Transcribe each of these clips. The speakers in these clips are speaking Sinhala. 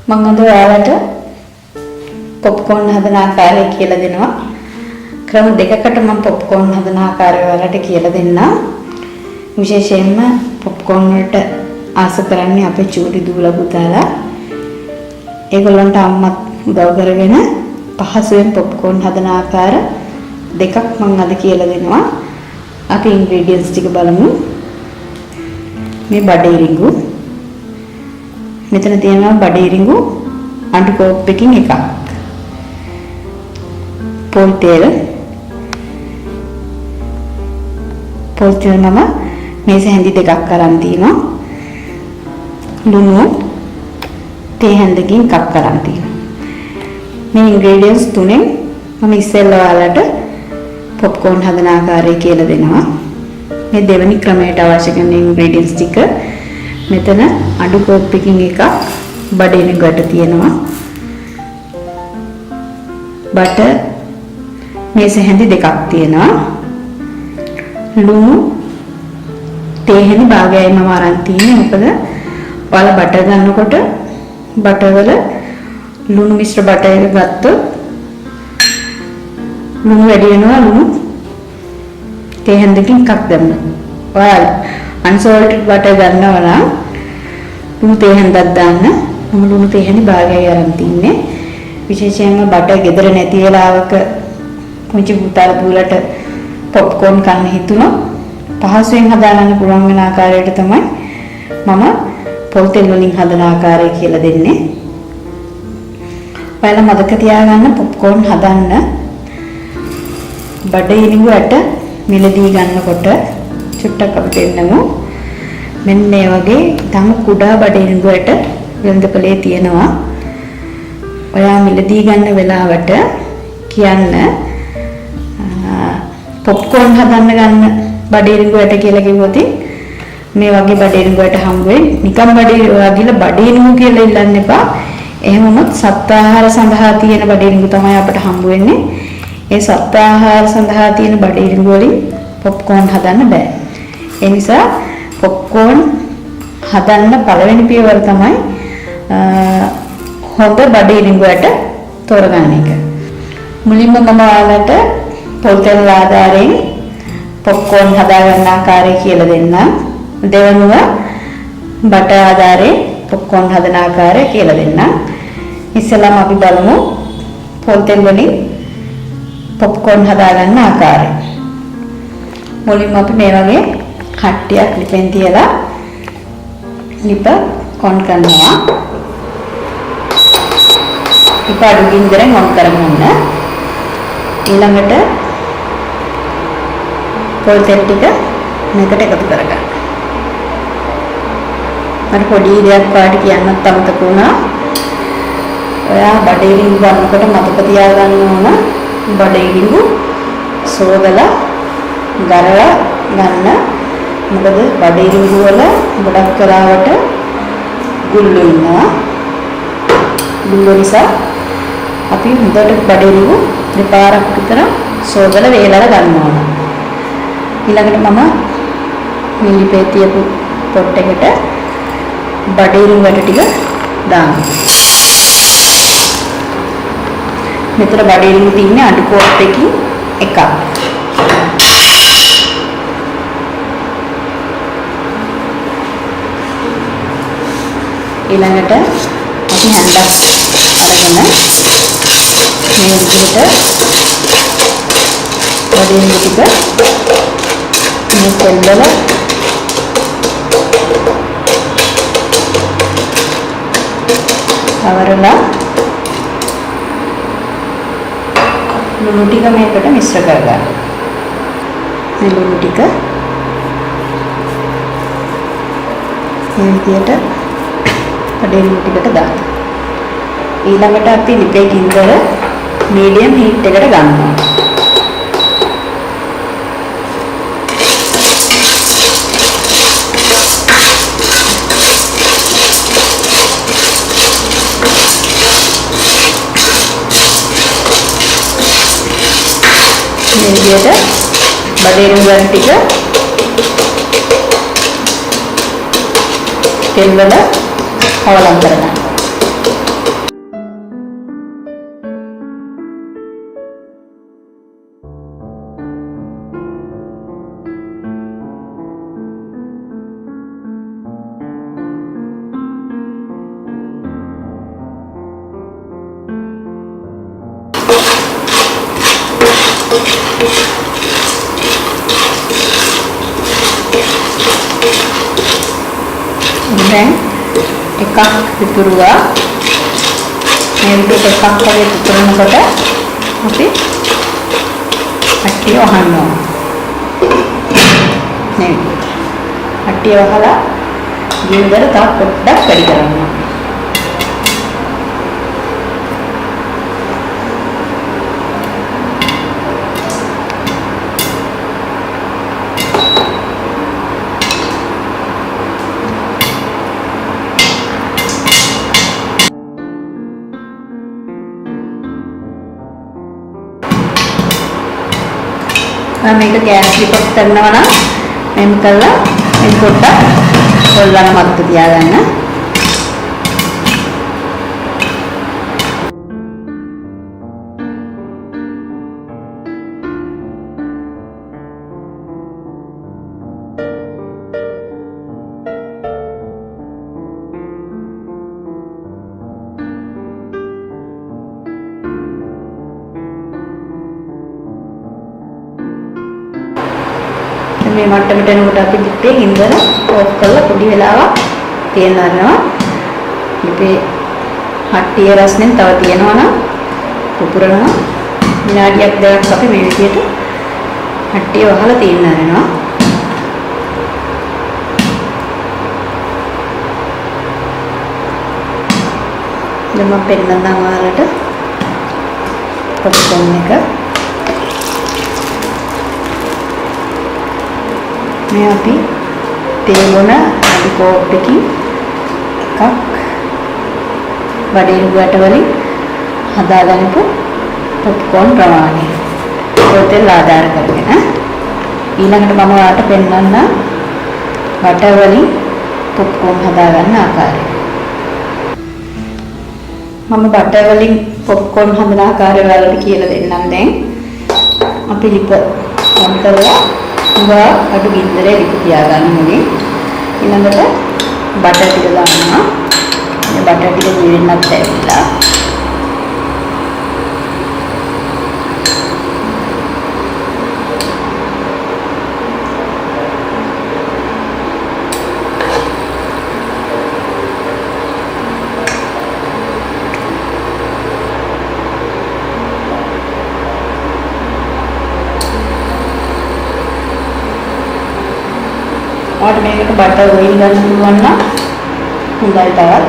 මම අද ඔයාලට පොප්කෝන් හදන ආකාරය කියලා දෙනවා. ක්‍රම දෙකකට මම පොප්කෝන් හදන ආකාරය ඔයාලට කියලා දෙන්නම්. විශේෂයෙන්ම පොප්කෝන් වලට ආස කරන්නේ අපේ චූටි දූලා පුතාලා. ඒගොල්ලන්ට අම්මත් උදව් කරගෙන පහසුවෙන් පොප්කෝන් හදන ආකාර දෙකක් මම අද කියලා දෙනවා. අපි ඉන්ග්‍රීඩියන්ට්ස් ටික බලමු. මේ බඩේරිඟු. මෙතන තියෙනවා බඩේරිඟු අඬු කෝප් එකකින් එකක්. පොල් තෙල් නම මේස හැඳි දෙකක් අරන් තිනවා. ලුණු තේ හැඳකින් එකක් අරන් තිනවා. මේ ඉන්ග්‍රීඩියන්ට්ස් තුනෙන් මම ඉස්සෙල්ලා ඔයාලට පොප්කෝන් හදන ආකාරය කියලා දෙනවා. මේ දෙවෙනි ක්‍රමයට අවශ්‍ය කරන ඉන්ග්‍රීඩියන්ට්ස් ටික මෙතන අඬු කෝප් එකකින් එකක් බඩේරිඟුට තියෙනවා. බටර් මේස හැඳි දෙකක් තියෙනවා. ලුණු තේ හැඳි භාගයයි මම අරන් තින්නේ. මොකද ඔයාලා බටර් ගන්නකොට බටර් වල ලුණු මිශ්‍ර බටර් එක ගත්තොත් ලුණු වැඩි වෙනවා. ලුණු තේ හැඳකින් එකක් දැම්ම. ඔයාලා අන්සෝල්ටඩ් බටර් ගන්නවා නම් ලුණු තේ හැඳක් දාන්න. මම ලුණු තේ හැඳි භාගයයි අරන් තින්නේ. විශේෂයෙන්ම බටර් ගෙදර නැති වෙලාවක පුංචි පුතාලා දුවලට පොප්කෝන් කන්න හිතුණොත් පහසුවෙන් හදාගන්න පුළුවන් වෙන ආකාරයට තමයි මම පොල් තෙල් වලින් හදන ආකාරය කියලා දෙන්නේ. ඔයාලා මතක තියාගන්න පොප්කෝන් හදන්න බඩේරිඟුවට මිලදී ගන්නකොට චුට්ටක් අපි දෙන්නමු. මෙන්න මේ වගේ තම කුඩා බඩේරිඟුවට වෙළඳපොලේ තියෙනවා. ඔයා මිලදී ගන්න වෙලාවට කියන්න පොප්කෝන් හදන්න ගන්න බඩේරිඟුවට කියලා කිව්වොත් මේ වගේ බඩේරිඟුවට හම්බ වෙයි. නිකම් බඩේරිඟු කියලා ඉල්ලන්න එපා. එහෙමමත් සත්ව ආහාර සඳහා තියෙන බඩේරිඟු තමයි අපිට හම්බ වෙන්නේ. ඒ සත්ව ආහාර සඳහා තියෙන බඩේරිඟු වලින් පොප්කෝන් හදන්න බෑ. ඒ නිසා පොප්කෝන් හදන්න පළවෙනි පියවර තමයි හොඳ බඩේරිඟුවට තෝරගන්න එක. මුලින්ම මම ඔයාලට පොල් තෙල් ආධාරයෙන් පොප්කෝන් හදාගන්න ආකාරය කියලා දෙන්නම්. දෙවනුව බටර් ආධාරයෙන් පොප්කෝන් හදන ආකාරය කියලා දෙන්නම්. ඉස්සෙල්ලාම අපි බලමු පොල් තෙල් වලින් පොප්කෝන් හදාගන්න ආකාරය. මුලින්ම අපි මේ වගේ කට්ටියක් ලිපෙන් තියලා ලිප කොන් කරනවා. ලිප අඩු ගින්දරෙන් ඔන් කරගන්න. ඊළඟට පොල් තෙල් ටික මේකට එකතු කරගන්න. මට පොඩි දෙයක් වාට කියන්නත් අමතක වුණා. ඔයා බඩේරිඟු ගන්නකොට මතක තියාගන්න ඕන බඩේරිඟු සෝදලා ගරලා ගන්න. මොකද බඩේරිඟු වල ගොඩක් කරාවට ගුල්ලු ඉන්නවා. ගුල්ලු නිසා අපි හොඳට බඩේරිඟු දෙපාරක් විතර සෝදලා වේලලා ගන්න ඕන. ඊළඟට මම මිලිපේ තියපු පොට් එකට බඩේරිඟු වැට ටික දානවා. මෙතන බඩේරිඟු තින්නේ අඬු කෝප් එකකින් එකක්. ඊළඟට අපි හැන්දක් අරගෙන මේ විදිහට බඩේරිඟු ටික මේ තෙල් වල අවරලා ලුණු ටික මේකට මිශ්‍ර කරගන්න. මේ ලුණු ටික මේ විදිහට බඩේරිඟු ටිකට දාන්න. ඊළඟට අපි ලිපේ ගින්දර මීඩියම් හීට් එකට ගන්නවා. මේ විදිහට බඩේරිඟු ටික තෙල් වල අවලං කරගන්න. දැන් එකක් පිපුරුවා. මේ විදිහට එකක් වගේ පිපුරනකොට අපි අට්ටිය වහනවා. මේ අට්ටිය වහලා ගින්දර තව පොඩ්ඩක් වැඩි කරනවා. මේක ගෑස් ලිපක් කරනවා නම් මෙහෙම කරලා මේ පොඩ්ඩක් හොල්ලන මත්තු තියාගන්න. මේ මට්ටමට එනකොට අපි ලිපේ ගින්දර ඕෆ් කරලා පොඩි වෙලාවක් තියන්න ගන්නවා. ලිපේ හට්ටිය රස්නෙන් තව තියනවා නම් පුපුරනවා. විනාඩියක් දෙකක් අපි මේ විදිහට හට්ටිය වහලා තියන්න ගන්නවා. දැන් මම පෙන්නන්නම් ඔයාලට පොප්කෝන් එක. මේ අපි තේ බොන අඩි කෝප් එකකින් එකක් වඩේරු ගැට වලින් හදාගන්නපු පොප්කෝන් ප්‍රමාණය. පොතෙල් ආධාර කරගෙන ඊළඟට මම ඔයාලට පෙන්නන්න වට වලින් පොප්කෝන් හදාගන්න ආකාරය. මම බටර් වලින් පොප්කෝන් හදන ආකාරය ඔයාලට කියලා දෙන්නම් දැන්. අපි ලිප වම් කරලා උගා අඩු ගින්දරේ ලිප තියාගන්න ඕනේ. ඊළඟට බටර් ටික දානවා. මේ බටර් ටික දිවෙන්නත් ඇවිල්ලා और මේකට බටර් ඔයිල් ගන්න පුළුවන් නම් හොඳයි තවත්.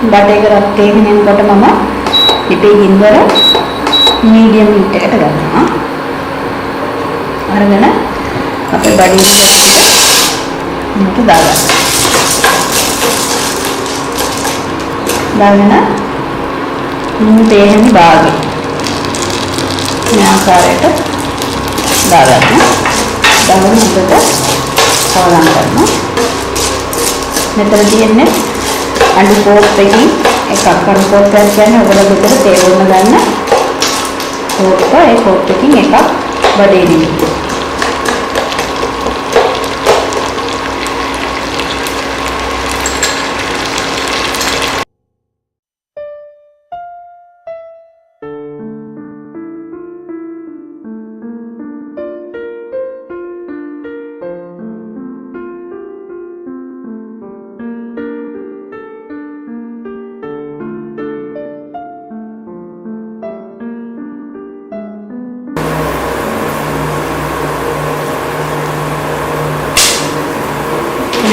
බටර් එක රත් වෙගෙන යනකොට මම ලිපේ ගින්දර මීඩියම් හීට් එකට ගන්නවා. අරගෙන අපේ බඩේ මේක දාගන්න. දාගෙන මුන් තේහෙනි භාගෙ මේ ආකාරයට දාගන්න. දාගෙන හොඳට කවරම් කරනවා. මෙතන තියෙන්නේ අඩු කෝප් එකකින් එකක් අඩු කෝප් එකක් කියන්නේ ඔයගොල්ලෝ විතර තේ වුණ ගන්න කෝප් ඒ කෝප් එකකින් එකක් බඩේ දිවි.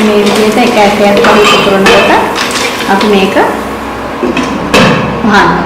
මේ විදිහට එක ඇටයක් වගේ පුරනකොට අපි මේක වහනවා.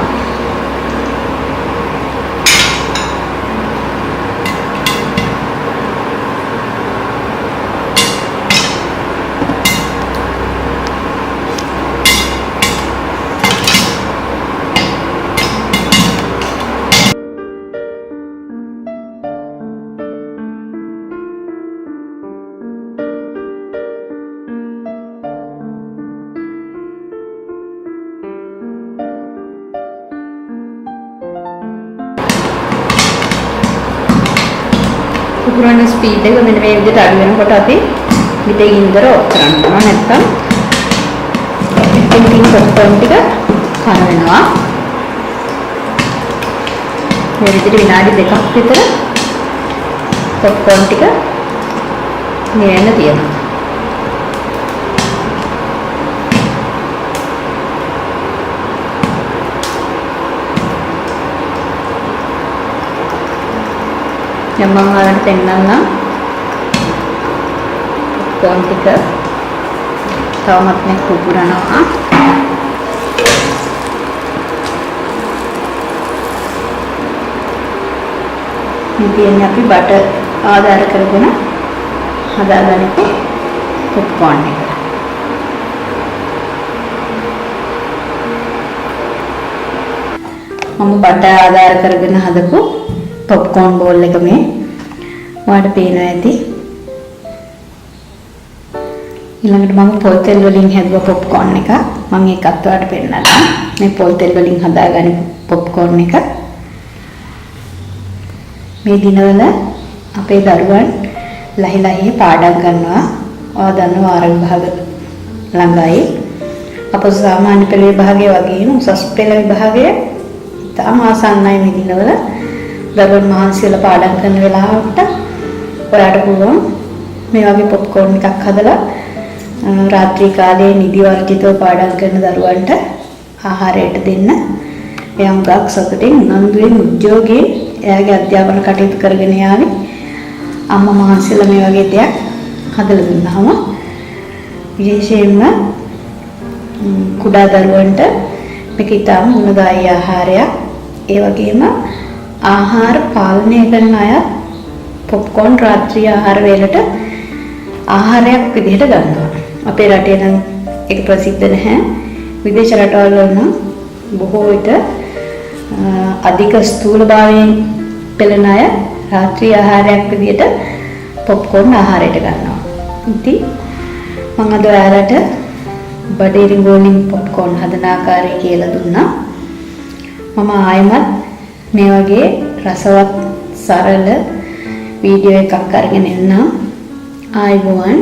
ස්පීඩ් එක මෙන්න මේ විදිහට අඩු වෙනකොට අපි පිටේ ගින්දර ඔෆ් කරනවා. නැත්නම් ඉතින් පොප්කෝන් ටික කන වෙනවා. මේ විදිහට විනාඩි 2ක් විතර පොප්කෝන් ටික නිවෙන්න තියෙනවා. මම ඔයාලට පෙන්නන්නම් පොප්කෝන් ටික තවමත් මේ කුපුරනවා. ඉතින් අපි බටර් ආධාර කරගෙන හදාගන්නකො පොප්කෝන් එක. මම බටර් ආධාර කරගෙන හදපු පොප්කෝන් බෝල් එක මේ ඔයාලට පේනවා ඇති. ඊළඟට මම පොල් තෙල් වලින් හදුව පොප්කෝන් එක මම ඒකත් ඔයාලට පෙන්නන්නම්. මේ පොල් තෙල් වලින් හදාගන්න පොප්කෝන් එක. මේ දිනවල අපේ දරුවන් ලහිලහියේ පාඩම් ගන්නවා. ඔයා දන්නවා ආර විභාග ළඟයි. අප සාමාන්‍ය පෙළ විභාගයේ වගේම උසස් පෙළ විභාගයේ තාම ආසන්නයි මේ දිනවල. දරුවන් මහන්සියලා පාඩම් කරන වෙලාවට ඔයාලට පුළුවන් මේ වගේ පොප්කෝන් එකක් හදලා රාත්‍රී කාලයේ නිදි වර්ජිතව පාඩම් කරන දරුවන්ට ආහාරයට දෙන්න. එයා හුඟක් සතුටින් උනන්දුවෙන් උද්‍යෝගයෙන් එයාගේ අධ්‍යාපන කටයුතු කරගෙන යාවි. අම්මා මහන්සියලා මේ වගේ දෙයක් හදලා දුන්නාම විශේෂයෙන්ම කුඩා දරුවන්ට මේක ඉතාම ගුණදායී ආහාරයක්. ඒ වගේම ආහාර පාලනය කරන අය පොප්කෝන් රාත්‍රී ආහාර වේලට ආහාරයක් විදිහට ගන්නවා. අපේ රටේ නම් ඒක ප්‍රසිද්ධ නැහැ. විදේශ රටවල් වල නම් බොහෝ විට අධික ස්ථූලභාවයෙන් පෙළෙන අය රාත්‍රී ආහාරයක් විදිහට පොප්කෝන් ආහාරයට ගන්නවා. ඉතින් මම අද ඔයාලට බඩේරිඟු වලින් පොප්කෝන් හදන ආකාරය කියලා දුන්නා. මම ආයෙමත් මේ වගේ රසවත් සරල වීඩියෝ එකක් අරගෙන එන්නම්. ආයුබෝවන්.